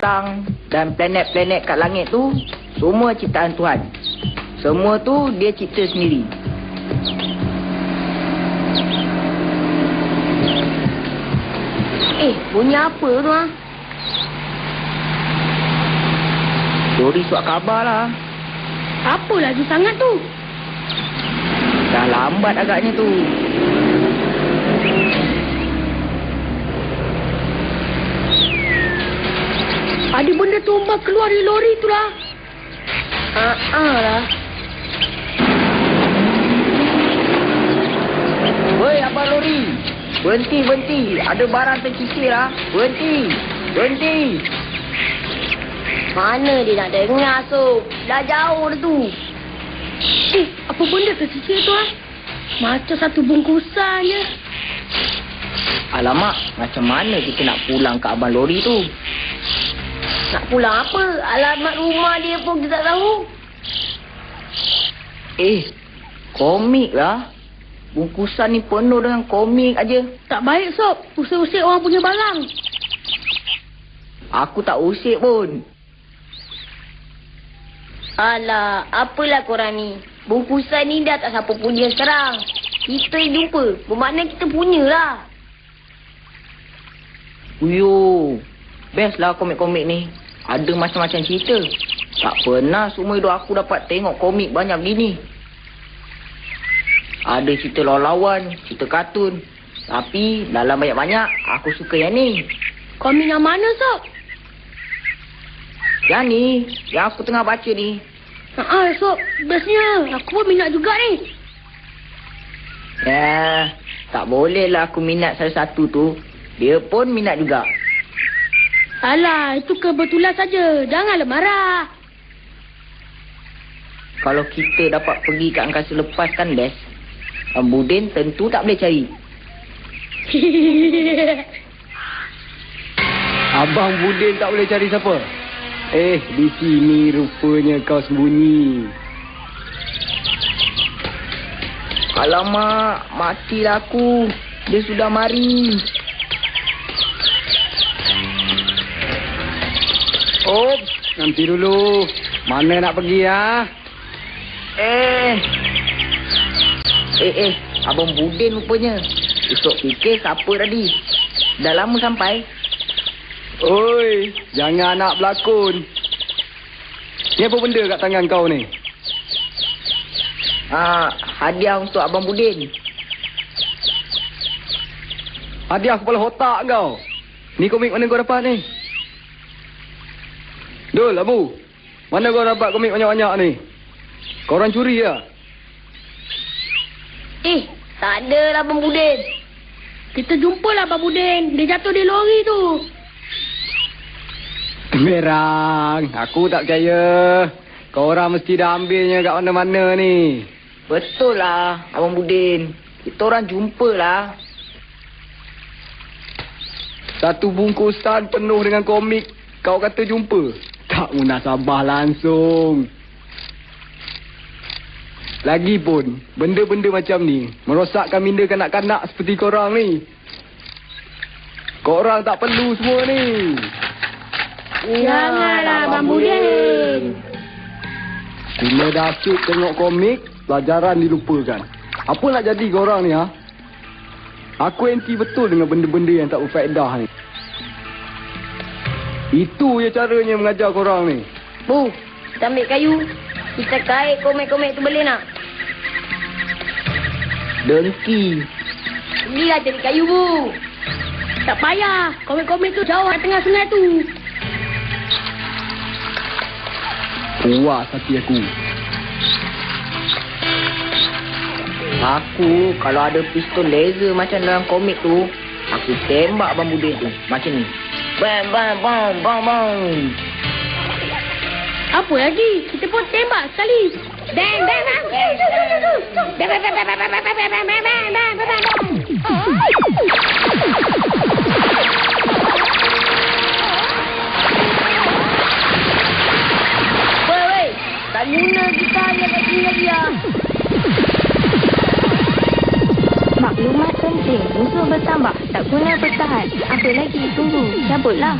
bintang dan planet-planet kat langit tu semua ciptaan Tuhan. Semua tu dia cipta sendiri. Bunyi apa tu ha? Lori suat khabar lah. Apa laju sangat tu? Dah lambat agaknya tu. Ada benda tumbang keluar dari lori tu lah. Lah. Woi, abang lori. Berhenti. Ada barang tercicir lah. Berhenti. Mana dia nak dengar, Sob? Dah jauh dah tu. Apa benda tercicir tu ha? Macam satu bungkusan je. Alamak, macam mana kita nak pulang ke abang lori tu? Nak pulang apa? Alamat rumah dia pun kita tak tahu. Komik lah. Bungkusan ni penuh dengan komik aja. Tak baik, Sob. Usik-usik orang punya barang. Aku tak usik pun. Alah, apalah korang ni. Bungkusan ni dah tak siapa punya sekarang. Kita jumpa. Bermakna kita punyalah. Uyuh. Best lah komik-komik ni. Ada macam-macam cerita. Tak pernah semua hidup aku dapat tengok komik banyak begini. Ada cerita lawan-lawan, cerita kartun. Tapi dalam banyak-banyak, aku suka yang ni. Komik yang mana, Sob? Yang ni, yang aku tengah baca ni. Sob. Bestnya. Aku pun minat juga ni. Tak bolehlah aku minat salah satu tu. Dia pun minat juga. Alah, itu kebetulan saja. Janganlah marah. Kalau kita dapat pergi ke angkasa lepas kan best. Budin tentu tak boleh cari. Abang Budin tak boleh cari siapa? Di sini rupanya kau sembunyi. Alamak, matilah aku. Dia sudah mari. Nanti dulu. Mana nak pergi ya? Abang Budin rupanya. Esok fikir siapa tadi. Dah lama sampai. Oi, jangan nak berlakon. Ni apa benda kat tangan kau ni? Hadiah untuk Abang Budin. Hadiah kepala otak kau. Ni komik mana kau dapat ni? Dul, Abu. Mana kau dapat komik banyak-banyak ni? Kau orang curi ya? Tak ada lah Abang Budin. Kita jumpalah Abang Budin. Dia jatuh di lori tu. Merang, aku tak percaya. Kau orang mesti dah ambilnya kat mana-mana ni. Betul lah, Abang Budin. Kita orang jumpalah. Satu bungkusan penuh dengan komik. Kau kata jumpa? Tak munasabah langsung. Lagipun, benda-benda macam ni merosakkan minda kanak-kanak seperti korang ni. Korang tak perlu semua ni. Janganlah Abang Budin. Bila dah asyik tengok komik, pelajaran dilupakan. Apa nak jadi korang ni ha? Aku anti betul dengan benda-benda yang tak berfaedah ni. Itu je caranya mengajar korang ni. Bu, kita ambil kayu. Kita kait komik-komik tu boleh nak? Dengki. Pergilah cari kayu, Bu. Tak payah. Komik-komik tu jauh kat tengah sungai tu. Puas hati aku. Aku kalau ada pistol laser macam dalam komik tu, aku tembak Abang Budin tu. Macam ni. Bam, bam, bam, bam, bam. Apa lagi? Kita pun tembak sekali. Bang, bang, bang. Bang, bang, bang, bang, bang, bang, bang, bang, bang, bang, bang. Woi, tak guna kita yang kat sini lagi ya. Maklumat penting. Musuh bertambah. Tak guna bertahan. Apa lagi? Tunggu. Cabutlah.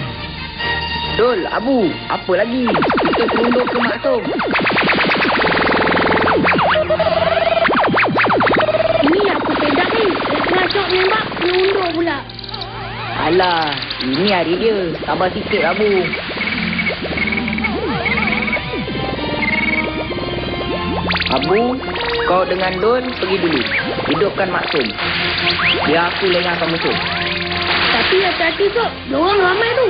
Dul, Abu, apa lagi? Kita serunduk ke Maksum. Ini apa pedak ni? Dah tengah cok nembak, kena undur pula. Alah, ini hari dia. Sabar sikit, Abu. Abu, kau dengan Dul pergi dulu. Hidupkan Maksum. Biar aku lengahkan musuh. Tapi hati-hati Sob, diorang ramai tu.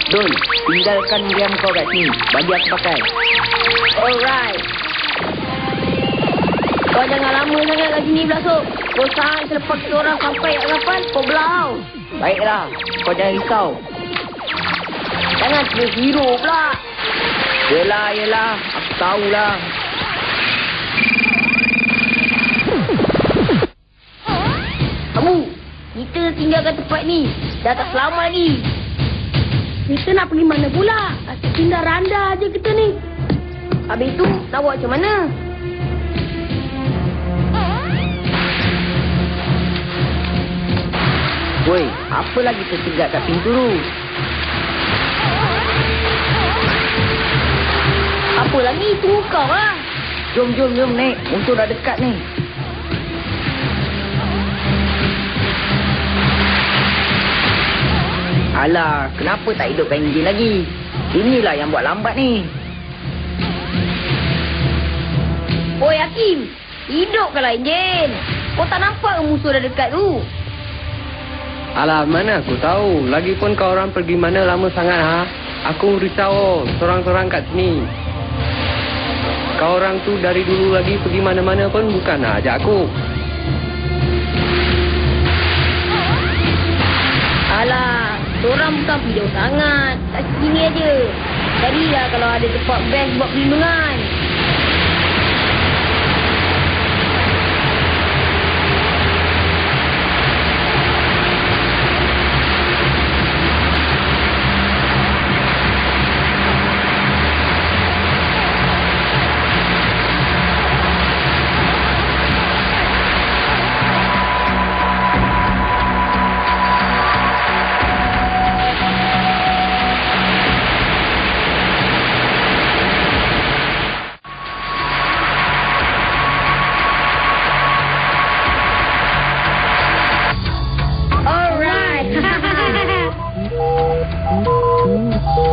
Dul, tinggalkan meriam kau kat sini. Bagi aku pakai. Alright. Kau jangan lama sangat kat sini pula Sob. Kau saat selepas kita orang sampai kat kapal, kau belau. Baiklah, kau jangan risau. Jangan terus hero pula. Yelah. Aku tahulah. Abu, kita tinggalkan tempat ni. Dah tak selamat lagi. Kita nak pergi mana pula? Asyik pindah randa aja kita ni. Habis tu, nak buat macam mana? Woi, apa lagi tersegat kat pintu tu? Apa lagi? Tunggu kau lah. Jom, naik. Musuh dah dekat ni. Alah, kenapa tak hidupkan enjin lagi? Inilah yang buat lambat ni. Oi Hakim, hidupkanlah enjin. Kau tak nampak musuh dah dekat tu? Alah, mana aku tahu. Lagipun kau orang pergi mana lama sangat, ha? Aku risau, sorang-sorang kat sini. Kau orang tu dari dulu lagi pergi mana-mana pun bukan nak ajak aku. Alah, sorang bukan video sangat. Kat sini aja. Carilah kalau ada tempat best buat perlindungan.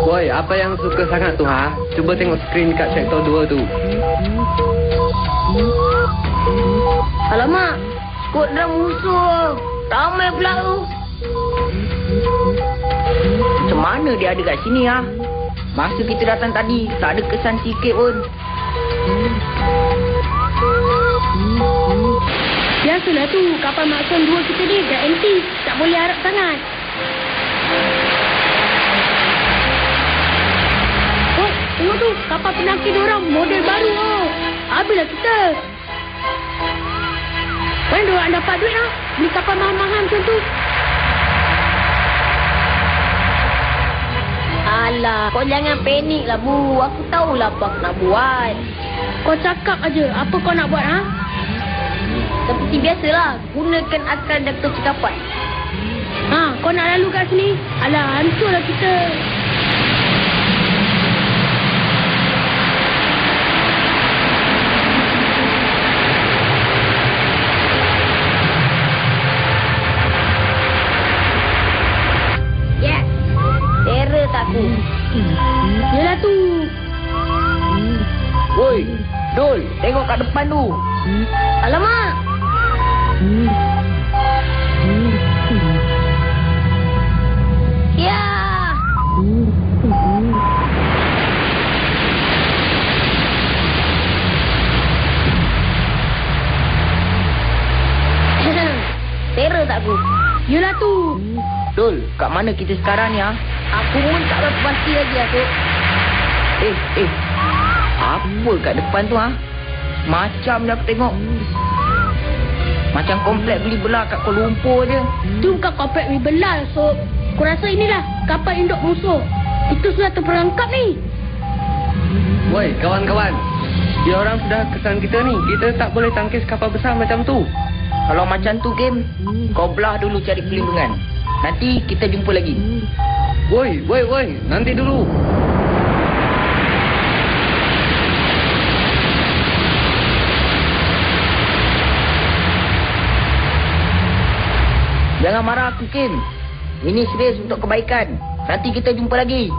Boy, apa yang suka sangat tu, ha? Cuba tengok skrin kat sektor 2 tu. Alamak, skot drum musuh. Ramai pula tu. Macam mana dia ada kat sini, ha? Masa kita datang tadi, tak ada kesan sikit pun. Biasalah tu, kapal Maksum 2 kita ni dah empty. Tak boleh harap sangat. Oh, tengok tu, kapal penangkis diorang model baru oh. Habislah kita. Mana diorang dapat duit lah? Beli kapal mahal-mahal macam tu. Alah, kau jangan panik lah Bu. Aku tahulah apa aku nak buat. Kau cakap aja apa kau nak buat, ha? Seperti biasalah, gunakan akal dan kecekapan. Ha, kau nak lalu kat sini? Alah, hancurlah kita. Yes, terror takku. Yelah tu. Woi, Dul, tengok kat depan tu. Alamak. Ya. Terror tak aku? Yelah tu. Dul, kat mana kita sekarang ni, ha? Aku pun tak berapa pasti lagi aku. Apa kat depan tu, ha? Macam dah aku tengok. Macam komplek beli belah kat Kuala Lumpur je. Itu bukan komplek Wibelah, Sob. Aku rasa inilah kapal induk musuh. Itu sudah terperangkap ni. Woi, kawan-kawan. Dia orang sudah kesan kita ni. Kita tak boleh tangkis kapal besar macam tu. Kalau macam tu, game, kau belah dulu cari perlindungan. Nanti kita jumpa lagi. Woi, nanti dulu. Jangan marah aku, Kim. Ini serius untuk kebaikan. Nanti kita jumpa lagi.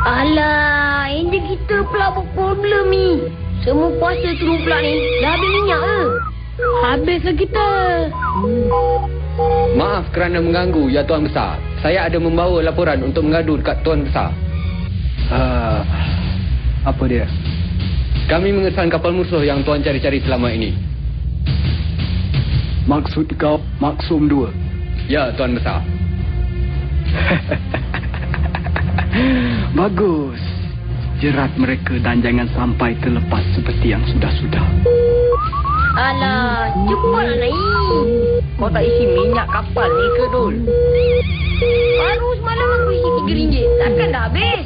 Alah, ini kita pula buat problem ni. Semua puasa turun pula ni. Dah habis minyak ke? Habislah kita. Maaf kerana mengganggu, ya Tuan Besar. Saya ada membawa laporan untuk mengadu dekat Tuan Besar. Apa dia? Kami mengesan kapal musuh yang Tuan cari-cari selama ini. Maksud kau Maksum 2? Ya, Tuan Besar. Bagus. Jerat mereka dan jangan sampai terlepas seperti yang sudah-sudah. Alah, cepatlah naik. Kau tak isi minyak kapal ni ke, Dul? Baru semalam aku isi RM3. Takkan dah habis?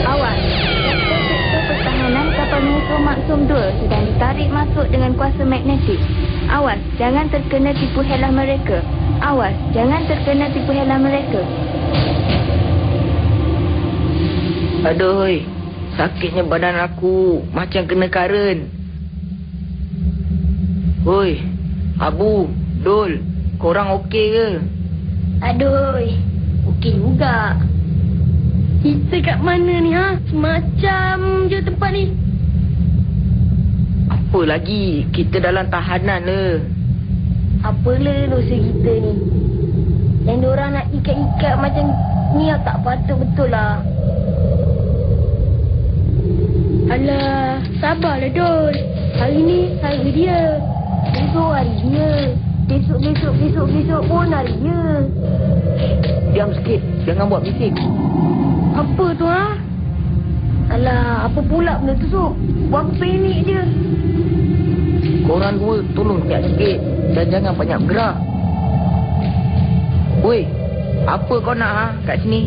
Awas, sektor pertahanan kapal musuh Maksum 2 sedang ditarik masuk dengan kuasa magnetik. Awas, jangan terkena tipu helah mereka. Awas, jangan terkena tipu helah mereka. Aduh, sakitnya badan aku macam kena karen. Hoi, Abu, Dul, korang okey ke? Aduh, okey juga. Kita kat mana ni, ha? Macam je tempat ni. Apa lagi? Kita dalam tahanan le. Apalah dosa kita ni. Yang diorang nak ikat-ikat macam ni tak patut betul lah. Alah, sabarlah Dol. Hari ni hari dia. Besok hari dia. Besok pun hari dia. Diam sikit, jangan buat bising. Apa tu, ha? Alah, apa pula benda tu, Sok? Buat aku panik je. Korang dua tolong sikit-sikit dan jangan banyak bergerak. Woi, apa kau nak, ha, kat sini?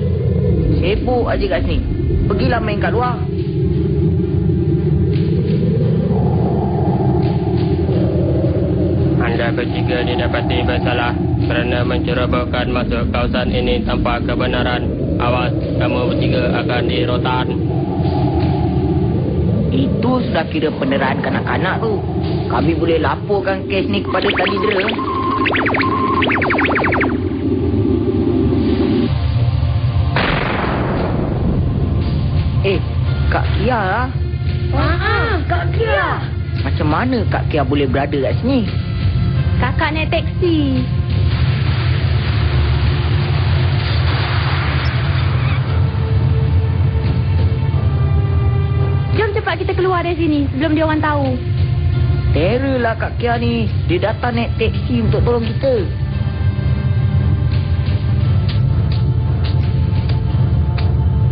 Sibuk aja kat sini. Pergilah main kat luar. Anda bertiga didapati bersalah kerana mencerobohkan masuk kawasan ini tanpa kebenaran. Awas, kamu bertiga akan dirotan. Itu sudah kira penderitaan kanak-kanak tu. Kami boleh laporkan kes ni kepada Kalidra. Kak Kia lah. Kak Kia. Macam mana Kak Kia boleh berada kat sini? Kakak naik teksi. Jom cepat kita keluar dari sini sebelum dia orang tahu. Terror lah Kak Kia ni. Dia datang naik teksi untuk tolong kita.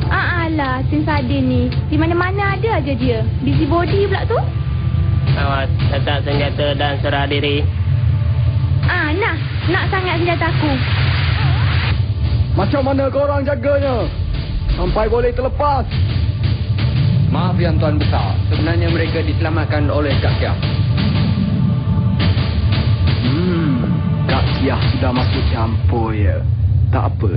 Alah, Sin Sadin ni. Di mana-mana ada aja dia. Busybody pula tu. Awas, letak senjata dan serah diri. Nak sangat senjata aku. Macam mana korang jaganya? Sampai boleh terlepas. Maaf yang Tuan Besar, sebenarnya mereka diselamatkan oleh Kak Kia. Kak Kia sudah masuk campur ya. Tak apa.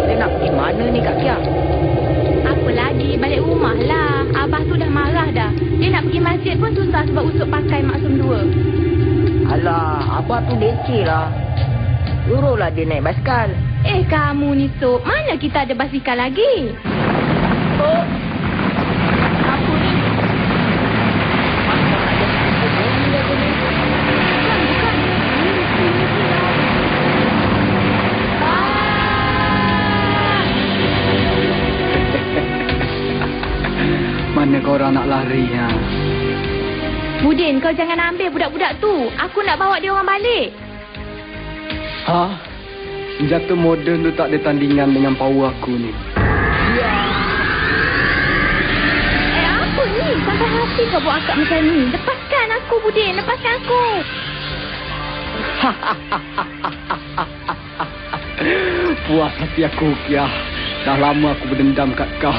Dia nak pergi mana ni Kak Kia? Apa lagi? Balik rumah lah. Abah tu dah marah dah. Dia nak pergi masjid pun susah sebab usut pakai Maksum 2. Alah, Abah tu leceh lah. Suruhlah dia naik basikal. Kamu ni Sob, mana kita ada basikal lagi? Oh, apa ni? Macam ada sepupu bumi dah tu ni. Bukan. Mana korang nak lari ha? Budin, kau jangan ambil budak-budak tu. Aku nak bawa dia orang balik. Ha? Senjata moden tu tak ada tandingan dengan power aku ni. Apa ni? Sampai hati kau buat akak macam ni. Lepaskan aku, Budin. Lepaskan aku. Ha! Puas hati aku, Kia. Dah lama aku berdendam kat kau.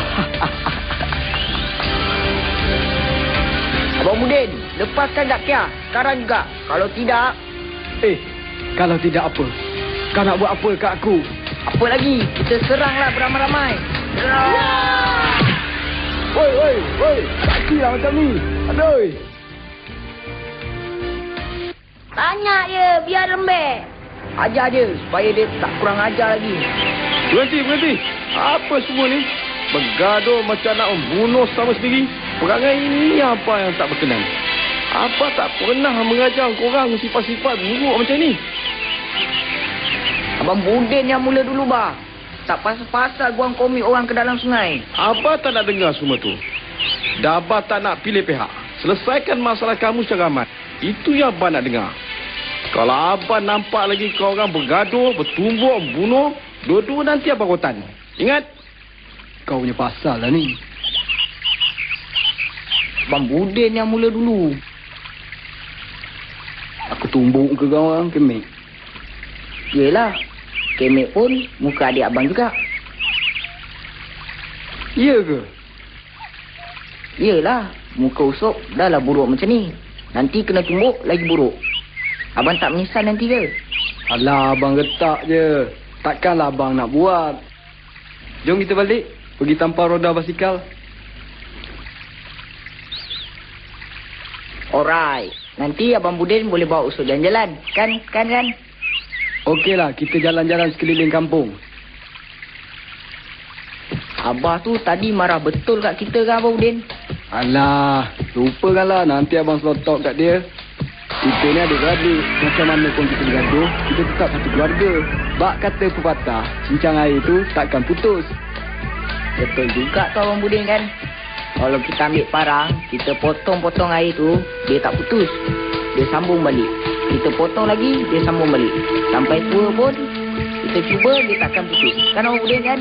Abang Budin, lepaskan tak Kia? Sekarang juga. Kalau tidak... Kalau tidak apa? Kau nak buat apa kat aku? Apa lagi? Kita seranglah beramai-ramai. Oi. Takilah macam ni. Aduh. Banyak je, biar lembek. Ajar je supaya dia tak kurang ajar lagi. Berhenti. Apa semua ni? Bergaduh macam nak membunuh sama sendiri. Perangai ini apa yang tak berkenan? Apa tak pernah mengajar korang sifat-sifat buruk macam ni? Abang Budin yang mula dulu, bah. Tak pasal-pasal buang komik orang ke dalam sungai. Abah tak nak dengar semua tu. Dah Abah tak nak pilih pihak. Selesaikan masalah kamu secara aman. Itu yang Abah nak dengar. Kalau Abah nampak lagi korang bergaduh, bertumbuk, membunuh, dua-dua nanti Abah rotan. Ingat? Kau punya pasal lah ni. Abang Budin yang mula dulu. Aku tumbuk ke kau orang kemek. Yelah. Kemek pun muka adik abang juga. Ya ke? Yelah. Muka usop dah lah buruk macam ni. Nanti kena tumbuk lagi buruk. Abang tak menyesal nanti ke? Alah, abang getak je. Takkanlah abang nak buat. Jom kita balik. Pergi tampar roda basikal. Alright. Nanti Abang Budin boleh bawa usut jalan-jalan. Kan? Okeylah, kita jalan-jalan sekeliling kampung. Abah tu tadi marah betul kat kita kan Abang Budin? Alah, lupakanlah. Nanti abang selotok kat dia. Kita ni adik-beradik. Macam mana pun kita bergaduh, kita tetap satu keluarga. Bak kata pepatah, cincang air tu takkan putus. Betul juga tu Abang Budin kan? Kalau kita ambil parang, kita potong-potong air tu, dia tak putus. Dia sambung balik. Kita potong lagi, dia sambung balik. Sampai tua pun, kita cuba, dia takkan putus. Kan Abang Budin kan?